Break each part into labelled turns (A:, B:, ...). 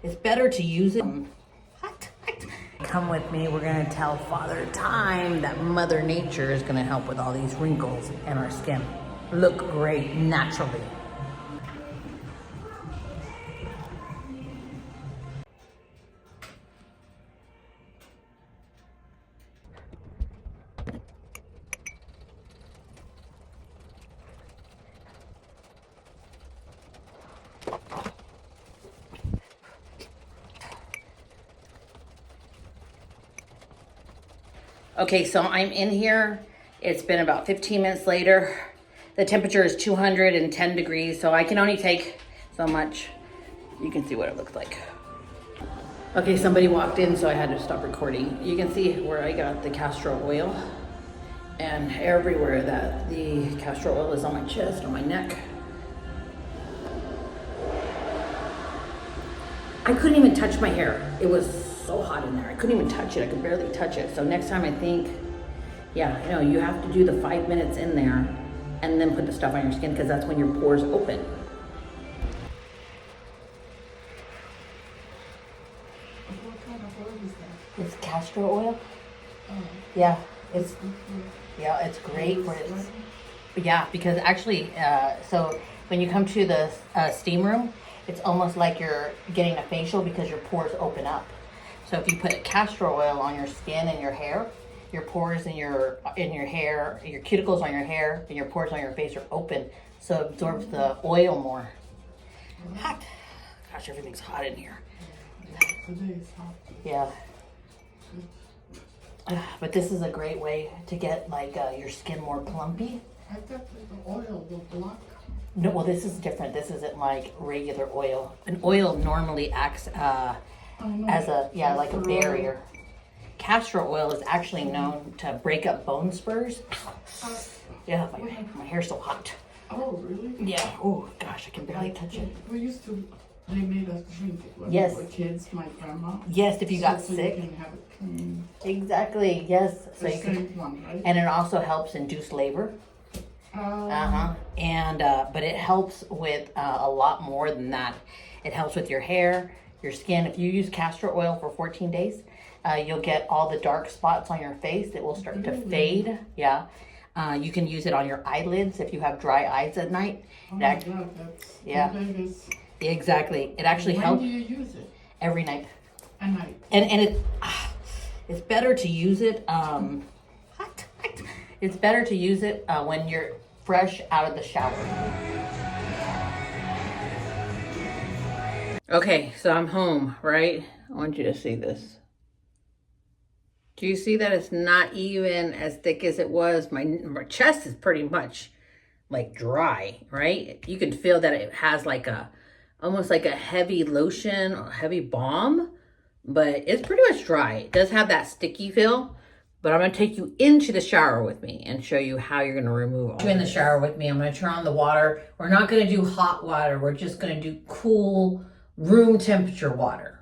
A: It's better to use it. Come with me, we're gonna tell Father Time that Mother Nature is gonna help with all these wrinkles in our skin. Look great naturally. Okay, so I'm in here. It's been about 15 minutes later. The temperature is 210 degrees, so I can only take so much. You can see what it looks like. Okay, somebody walked in, so I had to stop recording. You can see where I got the castor oil, and everywhere that the castor oil is on my chest, on my neck. I couldn't even touch my hair. It was so hot in there. I couldn't even touch it. I could barely touch it. So next time I think, yeah, you know, you have to do the 5 minutes in there and then put the stuff on your skin because that's when your pores open.
B: What kind of oil is that?
A: It's castor oil. Oh. Yeah, it's great for it. Yeah, because actually, so when you come to the steam room, it's almost like you're getting a facial because your pores open up. So if you put castor oil on your skin and your hair, your pores in your hair, your cuticles on your hair, and your pores on your face are open, so it absorbs the oil more. Hot. Gosh, everything's hot in here.
B: Today is hot.
A: Yeah. But this is a great way to get like your skin more plumpy.
B: I thought the oil will block.
A: No, well, this is different. This isn't like regular oil. An oil normally acts as a, like a barrier. Castor oil is actually known to break up bone spurs. Yeah, my hair's so hot.
B: Oh, really?
A: Yeah. Oh, gosh, I can barely touch it.
B: We used to, they made us drink it when
A: Yes.
B: we were kids, my grandma.
A: Yes, if you got
B: So
A: sick.
B: you can have it clean.
A: Exactly, yes. So
B: The
A: you can,
B: same one, right?
A: and it also helps induce labor. And but it helps with a lot more than that. It helps with your hair, your skin. If you use castor oil for 14 days, you'll get all the dark spots on your face. It will start to fade. Yeah. You can use it on your eyelids if you have dry eyes at night.
B: Oh my God, that's
A: Yeah.
B: the biggest.
A: Exactly. It actually
B: When
A: helps
B: do you use it?
A: every night.
B: At night.
A: And it's better to use it. It's better to use it when you're fresh out of the shower. Okay, so I'm home, right? I want you to see this. Do you see that it's not even as thick as it was? My chest is pretty much like dry, right? You can feel that it has like almost like a heavy lotion or heavy balm, but it's pretty much dry. It does have that sticky feel. But I'm gonna take you into the shower with me and show you how you're gonna remove all. In the shower with me, I'm gonna turn on the water. We're not gonna do hot water. We're just gonna do cool room temperature water.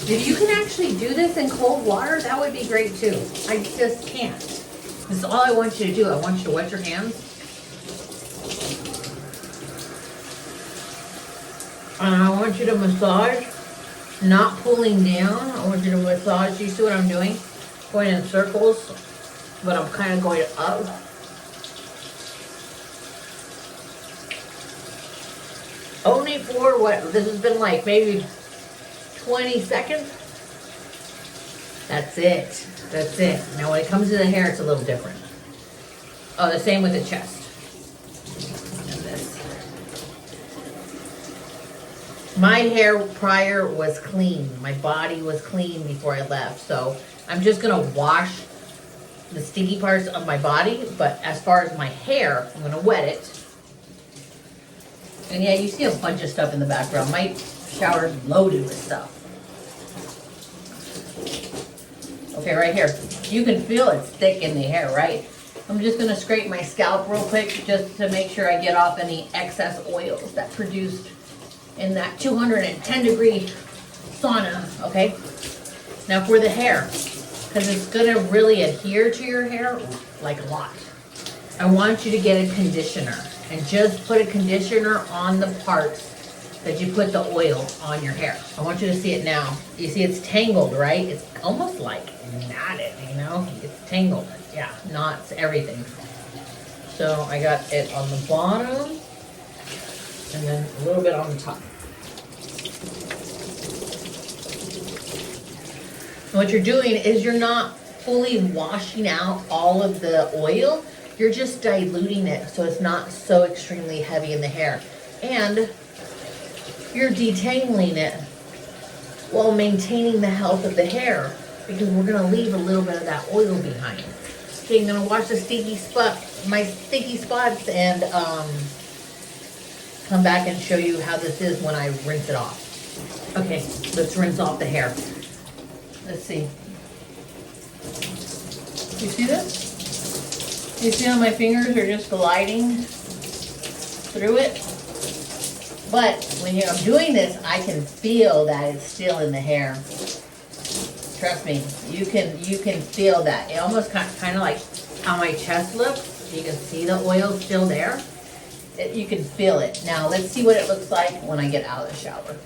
A: If you can actually do this in cold water, that would be great too. I just can't. This is all I want you to do. I want you to wet your hands. And I want you to massage, not pulling down. I want you to massage. You see what I'm doing? Going in circles, but I'm kind of going up. Only for what? This has been like maybe 20 seconds. That's it. That's it. Now when it comes to the hair, it's a little different. Oh, the same with the chest. And this. My hair prior was clean. My body was clean before I left. So I'm just gonna wash the sticky parts of my body. But as far as my hair, I'm gonna wet it. And yeah, you see a bunch of stuff in the background. My shower's loaded with stuff. Okay, right here. You can feel it's thick in the hair, right? I'm just gonna scrape my scalp real quick just to make sure I get off any excess oils that produced in that 210 degree sauna, okay? Now for the hair, because it's gonna really adhere to your hair like a lot. I want you to get a conditioner and just put a conditioner on the parts that you put the oil on your hair. I want you to see it now. You see it's tangled, right? It's almost like knotted, you know? It's tangled. Yeah, knots, everything. So I got it on the bottom and then a little bit on the top. And what you're doing is you're not fully washing out all of the oil. You're just diluting it so it's not so extremely heavy in the hair. And you're detangling it while maintaining the health of the hair, because we're gonna leave a little bit of that oil behind. Okay, I'm gonna wash the my sticky spots, and come back and show you how this is when I rinse it off. Okay, let's rinse off the hair. Let's see. You see this? You see how my fingers are just gliding through it? But when I'm doing this, I can feel that it's still in the hair. Trust me, you can feel that. It almost kind of like how my chest looks. You can see the oil still there. You can feel it. Now let's see what it looks like when I get out of the shower.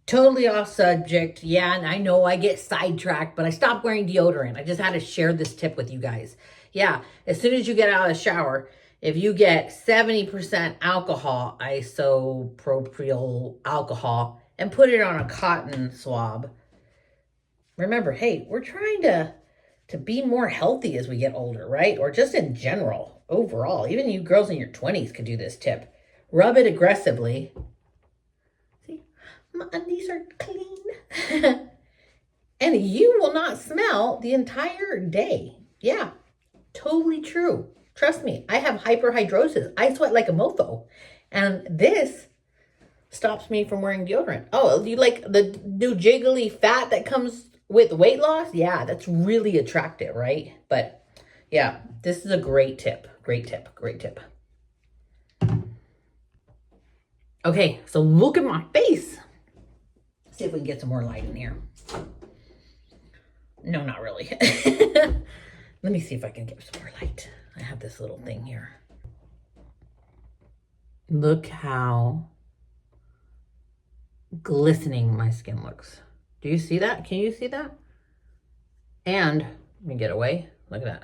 A: Totally off subject. Yeah, and I know I get sidetracked, but I stopped wearing deodorant. I just had to share this tip with you guys. Yeah, as soon as you get out of the shower, if you get 70% alcohol, isopropyl alcohol, and put it on a cotton swab, remember, hey, we're trying to be more healthy as we get older, right? Or just in general, overall. Even you girls in your 20s could do this tip. Rub it aggressively. See, my undies are clean. And you will not smell the entire day. Yeah, totally true. Trust me, I have hyperhidrosis. I sweat like a mofo. And this stops me from wearing deodorant. Oh, you like the new jiggly fat that comes with weight loss? Yeah, that's really attractive, right? But yeah, this is a great tip. Great tip. Great tip. Okay, so look at my face. Let's see if we can get some more light in here. No, not really. Let me see if I can get some more light. I have this little thing here. Look how glistening my skin looks. Do you see that? Can you see that? And let me get away. Look at that.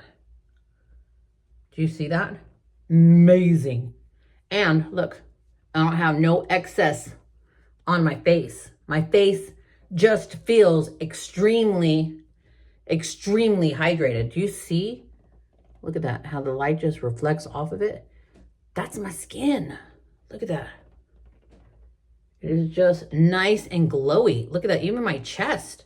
A: Do you see that? Amazing. And look, I don't have no excess on my face. My face just feels extremely hydrated. Do you see? Look at that, how the light just reflects off of it. That's my skin. Look at that. It is just nice and glowy. Look at that, even my chest.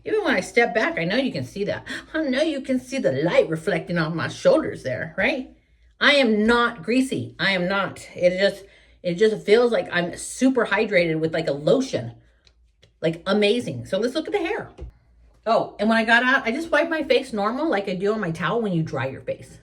A: Even when I step back, I know you can see that. I know you can see the light reflecting off my shoulders there, right? I am not greasy. I am not. It just feels like I'm super hydrated with like a lotion. Like amazing. So let's look at the hair. Oh, and when I got out, I just wiped my face normal like I do on my towel when you dry your face.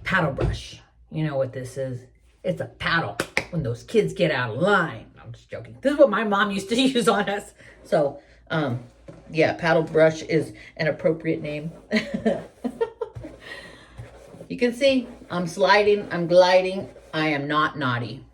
A: Paddle brush. You know what this is. It's a paddle when those kids get out of line. I'm just joking. This is what my mom used to use on us. So, yeah, paddle brush is an appropriate name. You can see I'm sliding, I'm gliding. I am not naughty.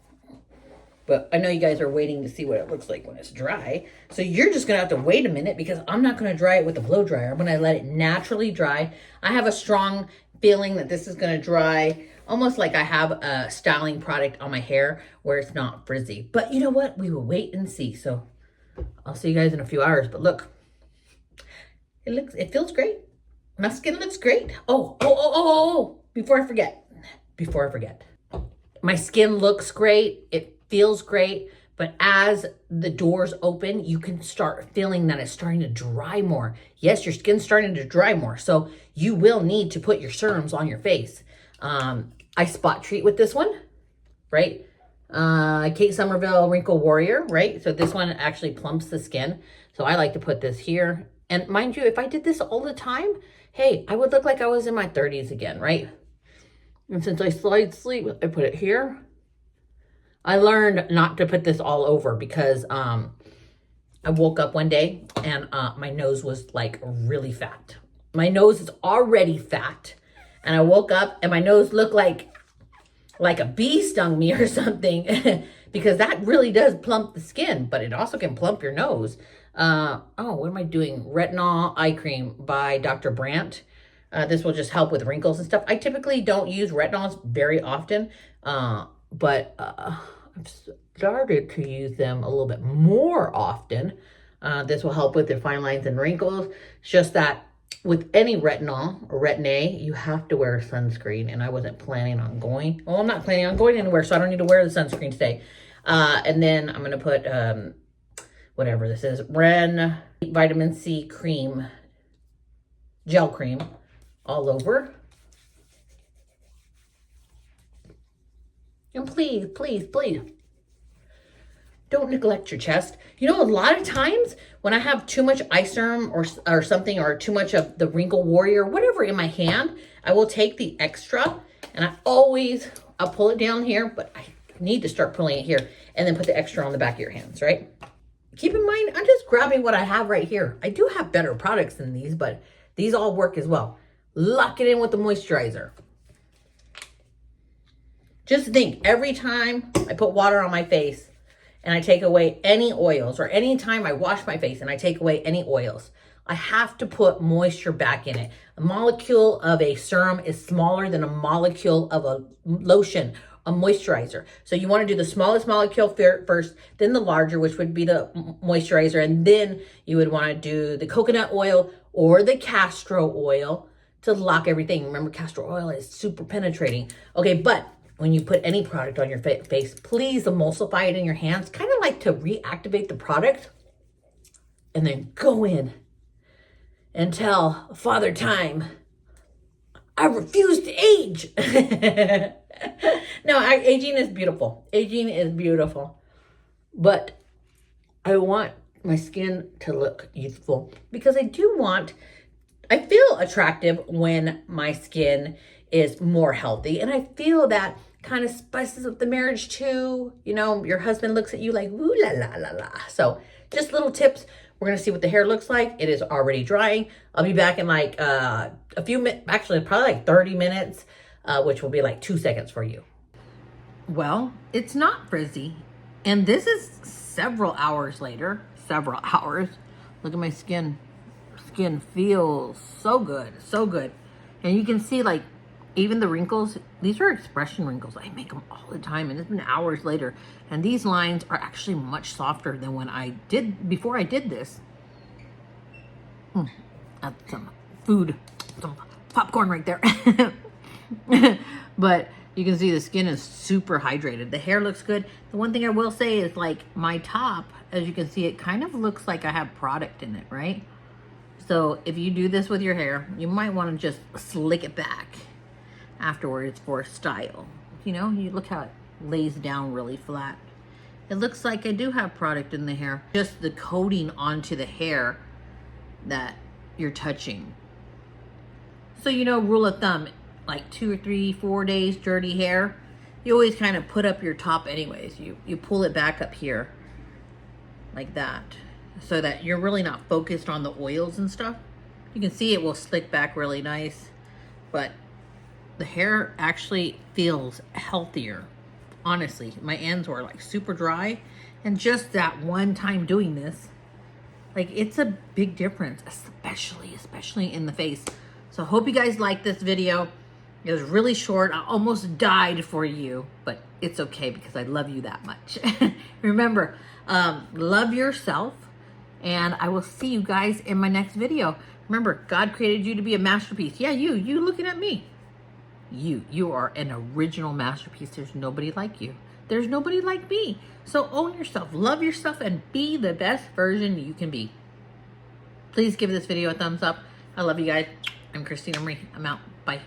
A: But I know you guys are waiting to see what it looks like when it's dry. So you're just going to have to wait a minute because I'm not going to dry it with a blow dryer. I'm going to let it naturally dry. I have a strong feeling that this is going to dry almost like I have a styling product on my hair where it's not frizzy. But you know what? We will wait and see. So I'll see you guys in a few hours. But look, it feels great. My skin looks great. Oh. Before I forget. My skin looks great. It feels great. But as the doors open, you can start feeling that it's starting to dry more. Yes, your skin's starting to dry more. So you will need to put your serums on your face. I spot treat with this one, right? Kate Somerville Wrinkle Warrior, right? So this one actually plumps the skin. So I like to put this here. And mind you, if I did this all the time, hey, I would look like I was in my 30s again, right? And since I slide sleep, I put it here. I learned not to put this all over because I woke up one day and my nose was like really fat. My nose is already fat, and I woke up and my nose looked like a bee stung me or something because that really does plump the skin, but it also can plump your nose. Oh, what am I doing? Retinol eye cream by Dr. Brandt. This will just help with wrinkles and stuff. I typically don't use retinols very often, but I've started to use them a little bit more often. This will help with the fine lines and wrinkles. It's just that with any retinol or retin-A, you have to wear sunscreen, and I wasn't planning on going. Well, I'm not planning on going anywhere, so I don't need to wear the sunscreen today. And then I'm going to put, whatever this is, Ren Vitamin C cream, gel cream, all over. And please, please, please, don't neglect your chest. You know, a lot of times when I have too much eye serum or something, or too much of the Wrinkle Warrior, whatever in my hand, I will take the extra and I'll pull it down here, but I need to start pulling it here, and then put the extra on the back of your hands, right? Keep in mind, I'm just grabbing what I have right here. I do have better products than these, but these all work as well. Lock it in with the moisturizer. Just think, every time I put water on my face and I take away any oils, or any time I wash my face and I take away any oils, I have to put moisture back in it. A molecule of a serum is smaller than a molecule of a lotion, a moisturizer. So you want to do the smallest molecule first, then the larger, which would be the moisturizer, and then you would want to do the coconut oil or the castor oil to lock everything. Remember, castor oil is super penetrating. Okay, but when you put any product on your face, please emulsify it in your hands, kind of like to reactivate the product, and then go in and tell Father Time, I refuse to age. No, aging is beautiful. Aging is beautiful. But I want my skin to look youthful, because I feel attractive when my skin is more healthy. And I feel that kind of spices up the marriage too. You know, your husband looks at you like, ooh la la la la. So just little tips. We're going to see what the hair looks like. It is already drying. I'll be back in like a few minutes, actually probably like 30 minutes, which will be like 2 seconds for you. Well, it's not frizzy. And this is several hours later. Several hours. Look at my skin. Skin feels so good. So good. And you can see, like, even the wrinkles, these are expression wrinkles. I make them all the time, and it's been hours later. And these lines are actually much softer than before I did this. That's some food, some popcorn right there. But you can see the skin is super hydrated. The hair looks good. The one thing I will say is, like, my top, as you can see, it kind of looks like I have product in it, right? So if you do this with your hair, you might want to just slick it back afterwards for style. You know, you look how it lays down really flat. It looks like I do have product in the hair. Just the coating onto the hair that you're touching. So, you know, rule of thumb, like 2 or 3, 4 days dirty hair, you always kind of put up your top anyways. You pull it back up here like that, so that you're really not focused on the oils and stuff. You can see it will slick back really nice, but the hair actually feels healthier. Honestly, my ends were like super dry, and just that one time doing this, like, it's a big difference, especially in the face. So I hope you guys like this video. It was really short. I almost died for you, but it's okay because I love you that much. Remember, love yourself, and I will see you guys in my next video. Remember, God created you to be a masterpiece. Yeah, you looking at me. You are an original masterpiece. There's nobody like you. There's nobody like me. So own yourself, love yourself, and be the best version you can be. Please give this video a thumbs up. I love you guys. I'm Christina Marie. I'm out. Bye.